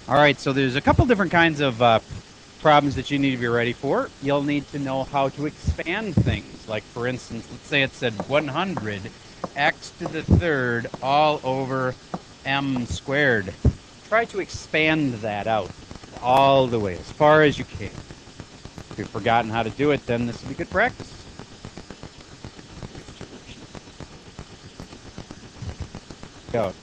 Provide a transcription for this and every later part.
All right, so there's a couple different kinds of problems that you need to be ready for. You'll need to know how to expand things. Like, for instance, let's say it said 100 x to the third all over m squared. Try to expand that out all the way, as far as you can. If you've forgotten how to do it, then this will be good practice. Go.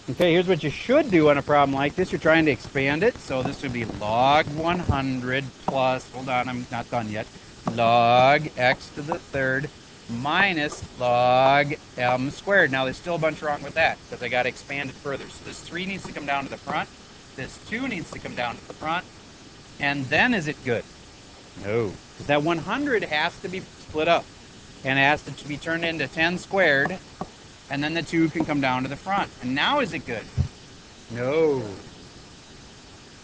Okay, here's what you should do on a problem like this. You're trying to expand it, so this would be log 100 plus, hold on, I'm not done yet, log x to the third minus log m squared. Now, there's still a bunch wrong with that, because I got to expand it further. So this 3 needs to come down to the front, this 2 needs to come down to the front, and then is it good? No, because that 100 has to be split up, and it has to be turned into 10 squared, and then the 2 can come down to the front. And now is it good? No.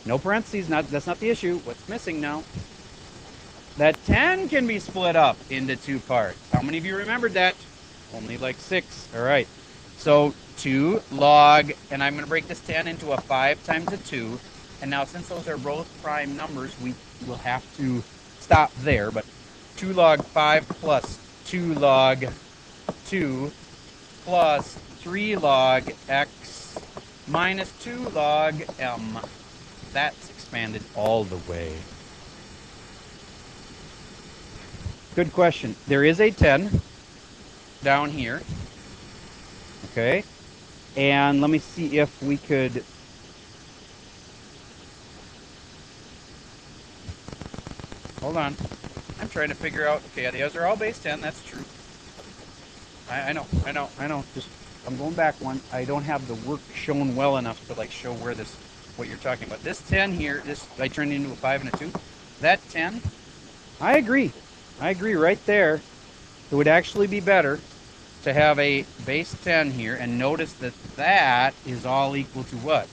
No parentheses, that's not the issue. What's missing now? That 10 can be split up into 2 parts. How many of you remembered that? Only like 6. All right. So 2 log, and I'm going to break this 10 into a 5 times a 2. And now, since those are both prime numbers, we will have to stop there. But 2 log 5 plus 2 log 2 plus 3 log x minus 2 log m. That's expanded all the way. Good question. There is a 10 down here. Okay. And let me see if we could... Hold on. I'm trying to figure out... Okay, these are all base 10. That's true. I know. Just, I'm going back one. I don't have the work shown well enough to like show where this, what you're talking about. This 10 here, this I turned into a 5 and a 2. That 10, I agree right there. It would actually be better to have a base 10 here, and notice that that is all equal to what?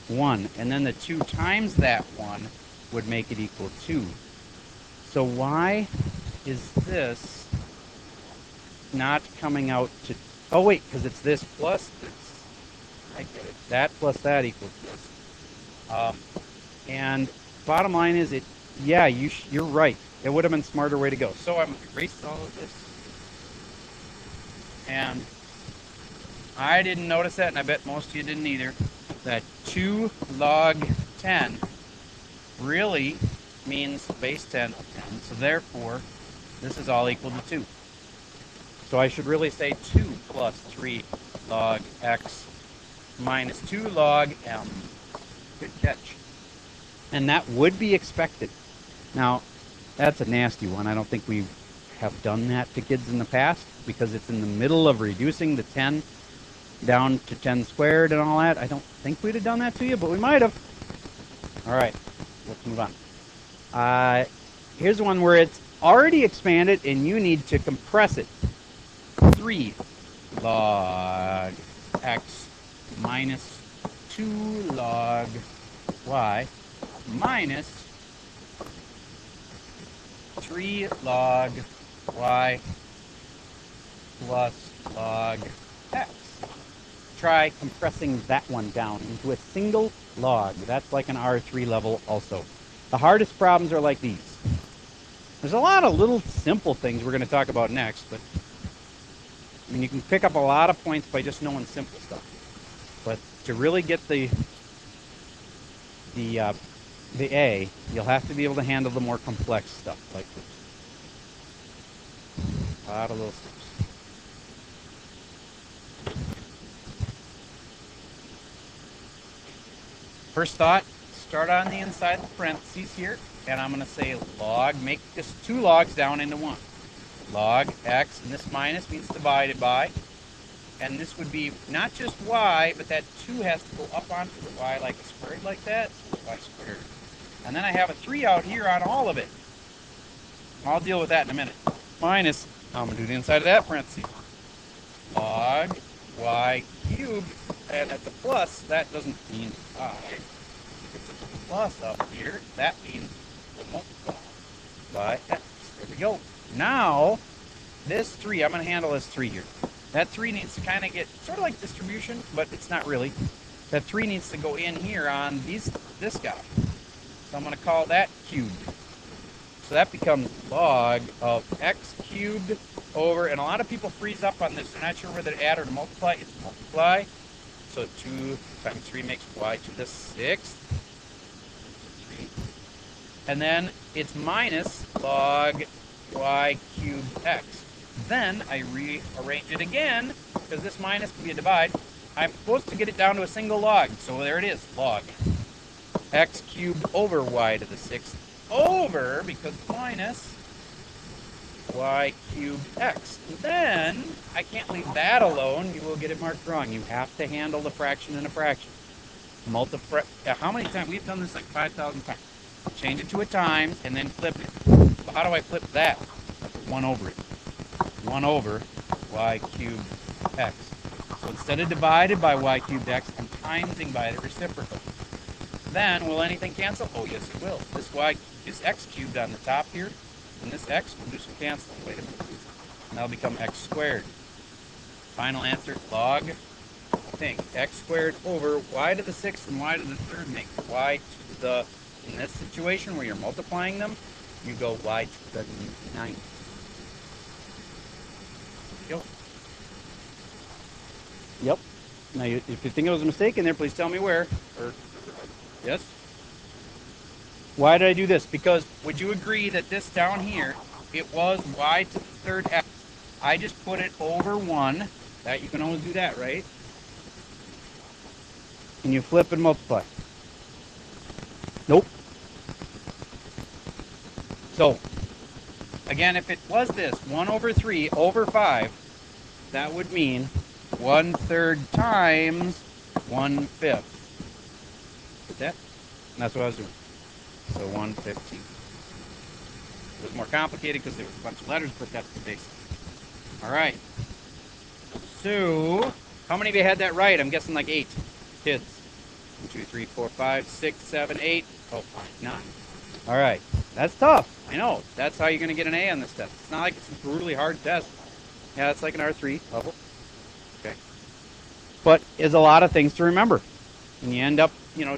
1. And then the 2 times that 1 would make it equal 2. So why is this not coming out to... Oh, wait, because it's this plus this. I get it. That plus that equals this. And bottom line is, yeah, you're right. It would have been a smarter way to go. So I'm going to erase all of this. And I didn't notice that, and I bet most of you didn't either, that 2 log 10 really means base 10 of 10. So therefore, this is all equal to 2. So I should really say 2 plus 3 log x minus 2 log m. Good catch. And that would be expected. Now, that's a nasty one. I don't think we have done that to kids in the past, because it's in the middle of reducing the 10 down to 10 squared and all that. I don't think we'd have done that to you, but we might have. All right, let's move on. Here's one where it's already expanded and you need to compress it. 3 log x minus 2 log y minus 3 log y plus log x. Try compressing that one down into a single log. That's like an R3 level also. The hardest problems are like these. There's a lot of little simple things we're going to talk about next, but I mean, you can pick up a lot of points by just knowing simple stuff. But to really get the A, you'll have to be able to handle the more complex stuff like this. A lot of little steps. First thought, start on the inside of the parentheses here, and I'm going to say log, make this 2 logs down into 1. Log x, and this minus means divided by, and this would be not just y, but that 2 has to go up onto the y like a squared like that, y squared. And then I have a 3 out here on all of it. I'll deal with that in a minute. Minus, I'm going to do the inside of that parenthesis. Log y cubed, and at the plus, that doesn't mean I. If it's a plus up here, that means multiply by x. There we go. Now, this 3, I'm going to handle this 3 here. That 3 needs to kind of get sort of like distribution, but it's not really. That 3 needs to go in here on this guy. So I'm going to call that cubed. So that becomes log of x cubed over, and a lot of people freeze up on this. They're not sure whether to add or to multiply. It's multiply. So 2 times 3 makes y to the 6th. 3. And then it's minus log y cubed x. Then I rearrange it again, because this minus can be a divide. I'm supposed to get it down to a single log. So there it is, log x cubed over y to the 6th over, because minus y cubed x. And then I can't leave that alone. You will get it marked wrong. You have to handle the fraction in a fraction. Multiply. How many times? We've done this like 5,000 times. Change it to a times and then flip it. So how do I flip that? 1 over it. 1 over y cubed x. So instead of divided by y cubed x, I'm timesing by the reciprocal. Then, will anything cancel? Oh, yes, it will. This x cubed on the top here, and this x will do some canceling. Wait a minute. And that'll become x squared. Final answer, log thing. X squared over y to the 6th and y to the 3rd makes y to the, in this situation where you're multiplying them, you go y to the 9th. Yep. Now, if you think it was a mistake in there, please tell me where. Or, yes? Why did I do this? Because would you agree that this down here, it was y to the 3rd x. I just put it over 1. That you can always do that, right? And you flip and multiply. Nope. So, again, if it was this, 1 over 3 over 5, that would mean 1/3 times 1/5. Get that? And that's what I was doing. So 1/15. It was more complicated because there was a bunch of letters, but that's the basic. All right. So, how many of you had that right? I'm guessing like 8 kids. 1, 2, 3, 4, 5, 6, 7, 8. Oh, 9. All right. That's tough. I know. That's how you're going to get an A on this test. It's not like it's a brutally hard test. Yeah, it's like an R3 level. Okay. But there's a lot of things to remember. And you end up,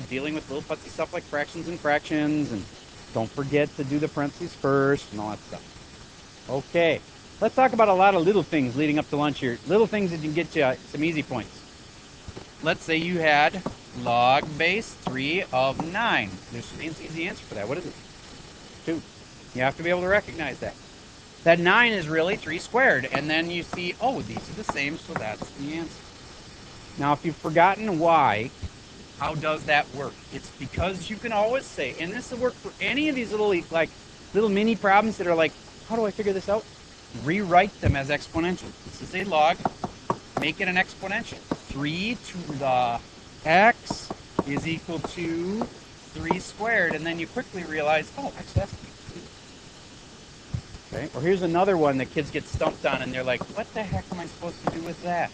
dealing with little putsy stuff like fractions, and don't forget to do the parentheses first and all that stuff. Okay. Let's talk about a lot of little things leading up to lunch here. Little things that can get you some easy points. Let's say you had log base 3 of 9. There's an easy answer for that. What is it? 2. You have to be able to recognize that. That 9 is really 3 squared. And then you see, oh, these are the same, so that's the answer. Now, if you've forgotten why, how does that work? It's because you can always say, and this will work for any of these little mini problems that are like, how do I figure this out? Rewrite them as exponential. This is a log. Make it an exponential. 3 to the x is equal to 3 squared. And then you quickly realize, oh, x has to be 2. Okay. Or here's another one that kids get stumped on, and they're like, what the heck am I supposed to do with that?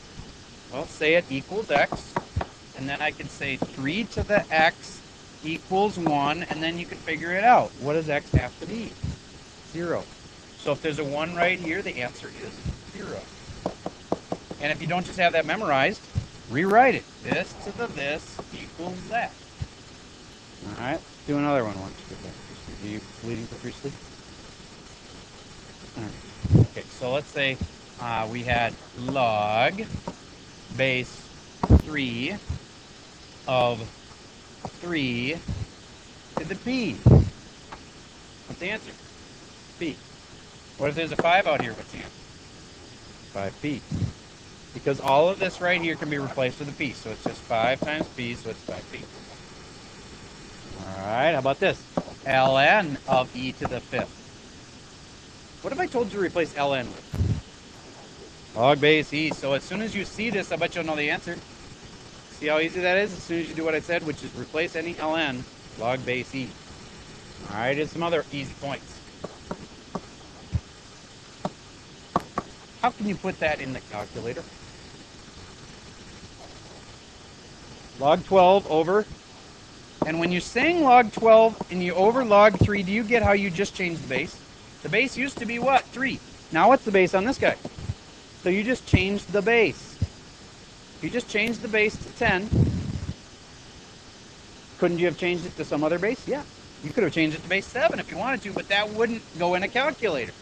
Well, say it equals x. And then I could say 3 to the x equals 1, and then you can figure it out. What does x have to be? 0. So if there's a 1 right here, the answer is 0. And if you don't just have that memorized, rewrite it. This to the this equals that. All right, let's do another one. Are you bleeding profusely? All right. Okay, so let's say we had log base 3 of 3 to the p. What's the answer? P. What if there's a 5 out here? What's the answer? 5p. Because all of this right here can be replaced with a p. So it's just 5 times p, so it's 5p. All right, how about this? ln of e to the 5th. What if I told you to replace ln with? Log base e. So as soon as you see this, I bet you'll know the answer. See how easy that is? As soon as you do what I said, which is replace any ln, log base e. All right, here's some other easy points. How can you put that in the calculator? Log 12 over. And when you're saying log 12 and you over log 3, do you get how you just changed the base? The base used to be what? 3. Now what's the base on this guy? So you just changed the base. You just changed the base to 10. Couldn't you have changed it to some other base? Yeah. You could have changed it to base 7 if you wanted to, but that wouldn't go in a calculator.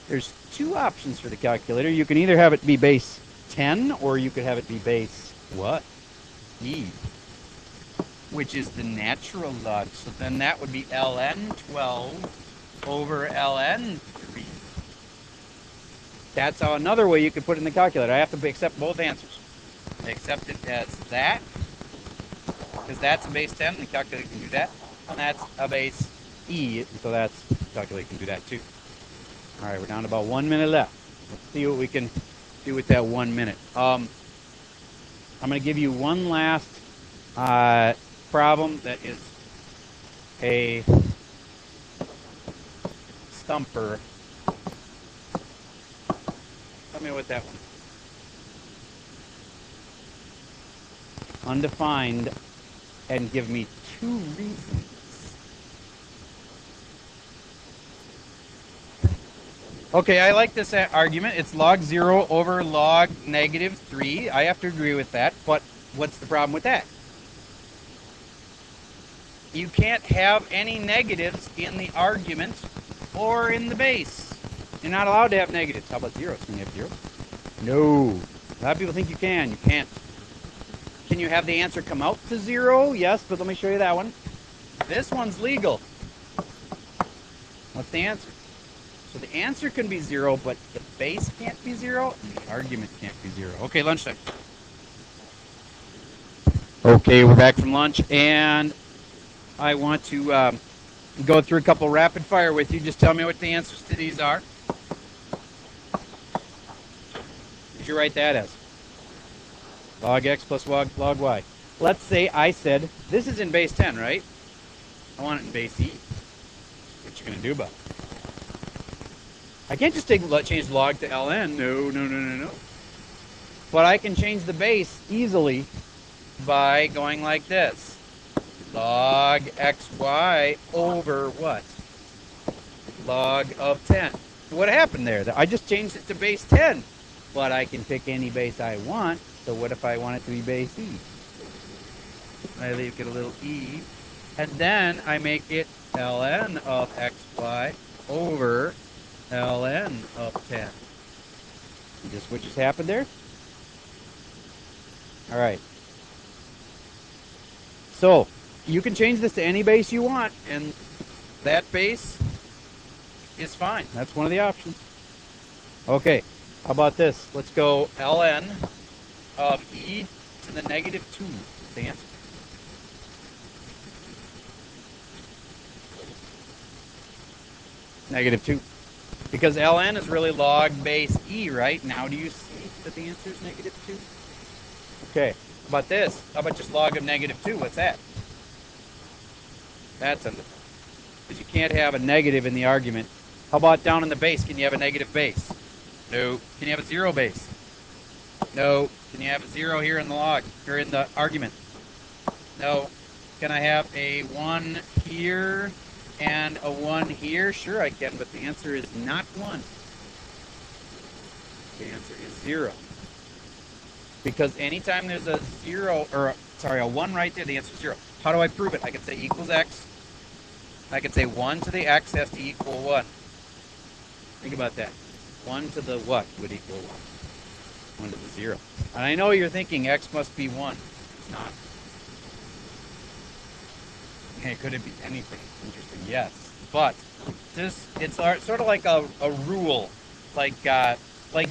There's two options for the calculator. You can either have it be base 10 or you could have it be base what? E, which is the natural log. So then that would be ln 12 over ln 3. That's how another way you could put it in the calculator. I have to accept both answers. I accept it as that, because that's a base 10, and the calculator can do that. And that's a base E, and so the calculator can do that too. All right, we're down to about 1 minute left. Let's see what we can do with that 1 minute. I'm going to give you one last problem that is a stumper. Tell me what that one is. Undefined, and give me 2 reasons. Okay, I like this argument. It's log 0 over log negative 3. I have to agree with that, but what's the problem with that? You can't have any negatives in the argument or in the base. You're not allowed to have negatives. How about zeros? Can you have zeros? No. A lot of people think you can. You can't. Can you have the answer come out to 0? Yes, but let me show you that one. This one's legal. What's the answer? So the answer can be 0, but the base can't be 0, and the argument can't be 0. Okay, lunchtime. Okay, we're back from lunch, and I want to go through a couple rapid fire with you. Just tell me what the answers to these are. What did you write that as? Log x plus log y. Let's say I said, this is in base 10, right? I want it in base E. What you going to do about it? I can't just change log to ln. No. But I can change the base easily by going like this. Log xy over what? Log of 10. What happened there? I just changed it to base 10. But I can pick any base I want. So what if I want it to be base E? I leave it a little e. And then I make it ln of xy over ln of 10. You just what just happened there? All right. So you can change this to any base you want, and that base is fine. That's one of the options. Okay. How about this? Let's go ln of e to the negative 2. That's the answer. Negative 2. Because ln is really log base e, right? Now do you see that the answer is negative 2? Okay. How about this? How about just log of negative 2? What's that? That's undefined. Because you can't have a negative in the argument. How about down in the base? Can you have a negative base? No. Can you have a 0 base? No. Can you have a 0 here in the log, or in the argument? No. Can I have a 1 here and a 1 here? Sure I can, but the answer is not 1. The answer is 0. Because anytime there's a 0, or sorry, a 1 right there, the answer is 0. How do I prove it? I can say equals x. I can say 1 to the x has to equal 1. Think about that. 1 to the what would equal 1? 1 to the 0. And I know you're thinking x must be 1. It's not. Okay, could it be anything? Interesting. Yes. But this, it's sort of like a rule. Like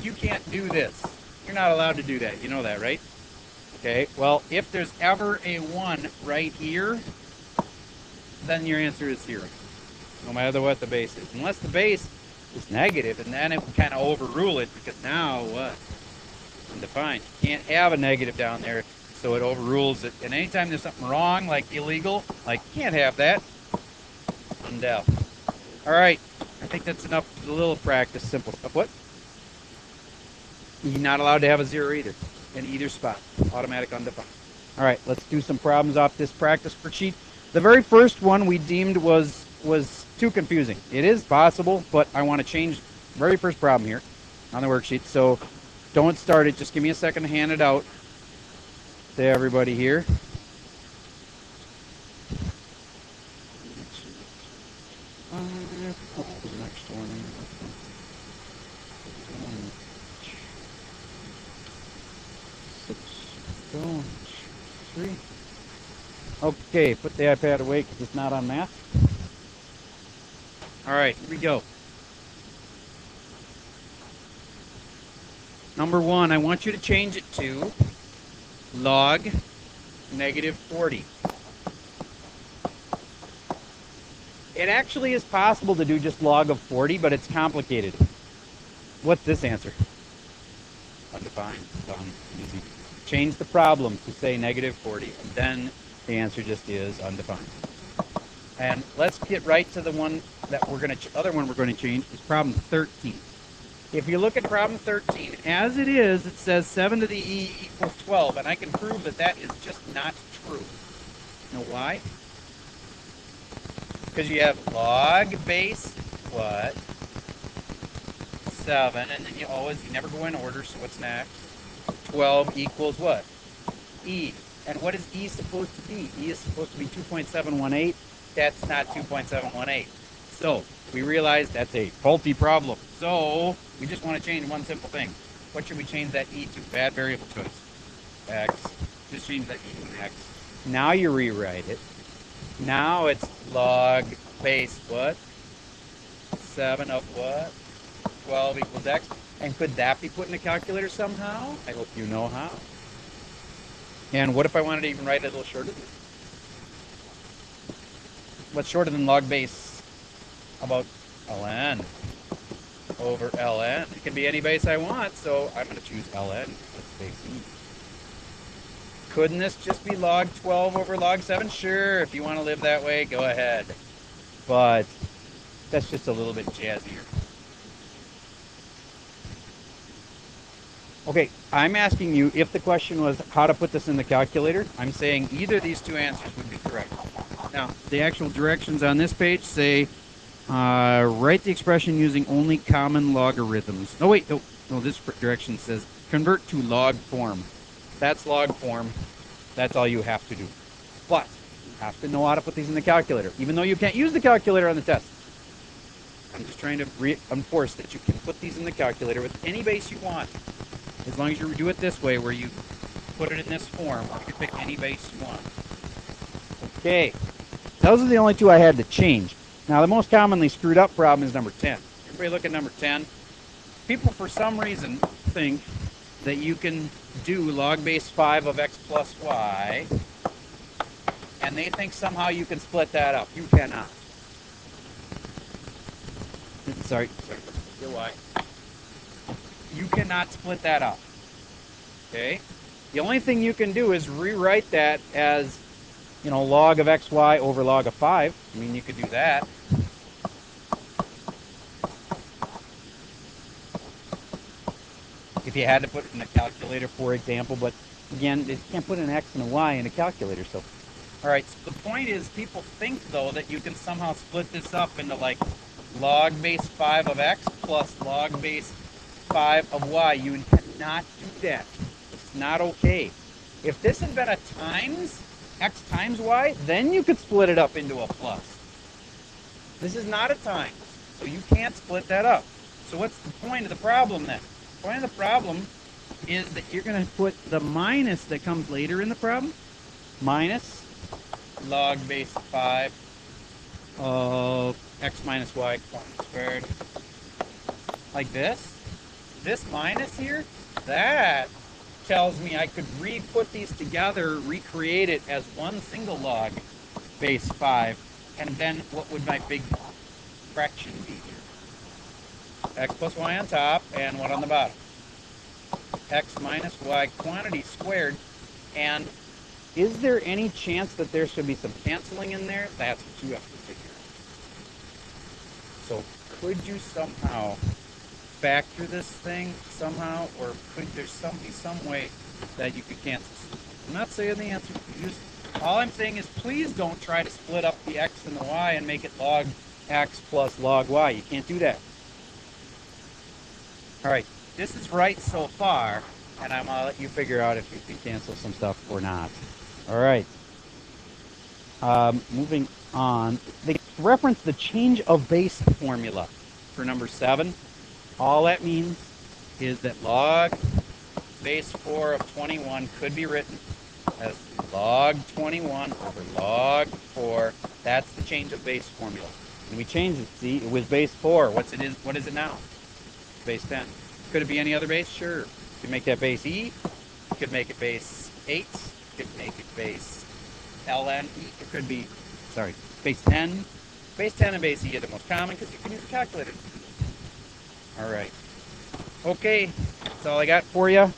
you can't do this. You're not allowed to do that. You know that, right? Okay. Well, if there's ever a 1 right here, then your answer is 0. No matter what the base is. Unless the base is negative, and then it would kind of overrule it, because now what? Undefined. You can't have a negative down there, so it overrules it. And anytime there's something wrong, like illegal, like you can't have that. Undel. All right. I think that's enough for the little practice. Simple stuff. What? You're not allowed to have a 0 either, in either spot. Automatic undefined. All right. Let's do some problems off this practice worksheet. The very first one we deemed was too confusing. It is possible, but I want to change the very first problem here on the worksheet. So don't start it. Just give me a second to hand it out to everybody here. Okay, put the iPad away because it's not on math. All right, here we go. Number one, I want you to change it to log negative 40. It actually is possible to do just log of 40, but it's complicated. What's this answer? Undefined. Done. Easy. Change the problem to say negative 40, and then the answer just is undefined. And let's get right to the one that other one we're going to change is problem 13. If you look at problem 13, as it is, it says 7 to the e equals 12, and I can prove that that is just not true. You know why? Because you have log base what? 7, and then you never go in order, so what's next? 12 equals what? E. And what is E supposed to be? E is supposed to be 2.718. That's not 2.718. So we realize that's a faulty problem. So we just want to change one simple thing. What should we change that E to? Bad variable choice. X. Just change that E to X. Now you rewrite it. Now it's log base what? 7 of what? 12 equals X. And could that be put in a calculator somehow? I hope you know how. And what if I wanted to even write it a little shorter? What's shorter than log base? How about ln over ln? It can be any base I want, so I'm going to choose ln. Let's base E. Couldn't this just be log 12 over log 7? Sure, if you want to live that way, go ahead. But that's just a little bit jazzier. Okay, I'm asking you if the question was how to put this in the calculator. I'm saying either of these two answers would be correct. Now, the actual directions on this page say write the expression using only common logarithms. Oh, wait, no, this direction says convert to log form. That's log form. That's all you have to do. But you have to know how to put these in the calculator, even though you can't use the calculator on the test. I'm just trying to reinforce that you can put these in the calculator with any base you want. As long as you do it this way, where you put it in this form, you can pick any base you want. Okay, those are the only two I had to change. Now, the most commonly screwed up problem is number 10. Everybody look at number 10. People, for some reason, think that you can do log base 5 of x plus y, and they think somehow you can split that up. You cannot. Sorry. Your y. You cannot split that up. Okay? The only thing you can do is rewrite that as, log of xy over log of 5. I mean, you could do that. If you had to put it in a calculator, for example, but again, you can't put an x and a y in a calculator, so. All right, so the point is people think, though, that you can somehow split this up into like log base 5 of x plus log base 5 of y. You cannot do that. It's not okay. If this had been a times, x times y, then you could split it up into a plus. This is not a times, so you can't split that up. So what's the point of the problem then? The point of the problem is that you're going to put the minus that comes later in the problem, minus log base 5 of x minus y squared, like this. This minus here, that tells me I could re-put these together, recreate it as one single log base 5, and then what would my big fraction be here? X plus y on top, and what on the bottom? X minus y quantity squared. And is there any chance that there should be some canceling in there? That's what you have to figure out. So could you somehow factor this thing somehow, or could there be some way that you could cancel? I'm not saying the answer. All I'm saying is please don't try to split up the x and the y and make it log x plus log y. You can't do that. All right, this is right so far, and I'm going to let you figure out if you can cancel some stuff or not. All right. Moving on. They reference the change of base formula for number 7. All that means is that log base 4 of 21 could be written That's log 21 over log 4. That's the change of base formula. And we changed it, see, it was base 4. What is it now? Base 10. Could it be any other base? Sure. You could make that base E. You could make it base 8. You could make it base ln E. It could be, sorry, base 10. Base 10 and base E are the most common because you can use a calculator. All right. Okay, that's all I got for you.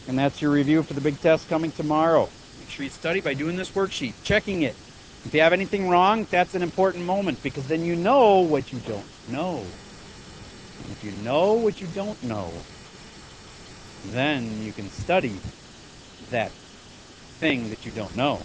And that's your review for the big test coming tomorrow. Make sure you study by doing this worksheet, checking it. If you have anything wrong, that's an important moment because then you know what you don't know. And if you know what you don't know, then you can study that thing that you don't know.